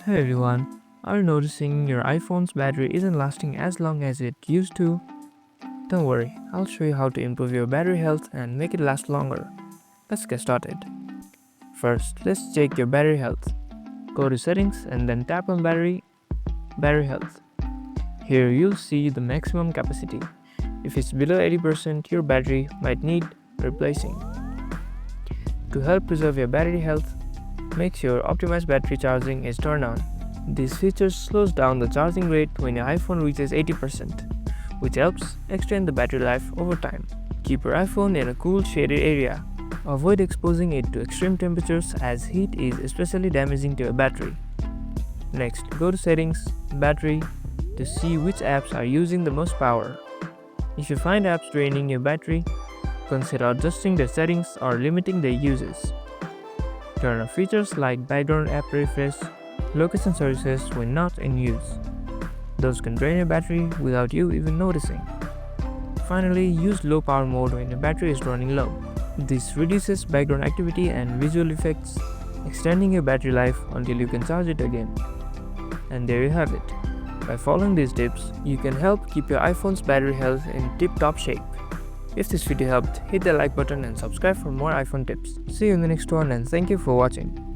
Hey everyone, are you noticing your iPhone's battery isn't lasting as long as it used to? Don't worry, I'll show you how to improve your battery health and make it last longer. Let's get started. First, let's check your battery health. Go to settings and then tap on battery health. Here you'll see the maximum capacity. If it's below 80%, your battery might need replacing. To help preserve your battery health, make sure optimized battery charging is turned on. This feature slows down the charging rate when your iPhone reaches 80%, which helps extend the battery life over time. Keep your iPhone in a cool, shaded area. Avoid exposing it to extreme temperatures as heat is especially damaging to your battery. Next, go to Settings, Battery to see which apps are using the most power. If you find apps draining your battery, consider adjusting the settings or limiting their uses. Turn off features like background app refresh, location services when not in use. Those can drain your battery without you even noticing. Finally, use low power mode when your battery is running low. This reduces background activity and visual effects, extending your battery life until you can charge it again. And there you have it. By following these tips, you can help keep your iPhone's battery health in tip-top shape. If this video helped, hit the like button and subscribe for more iPhone tips. See you in the next one and thank you for watching.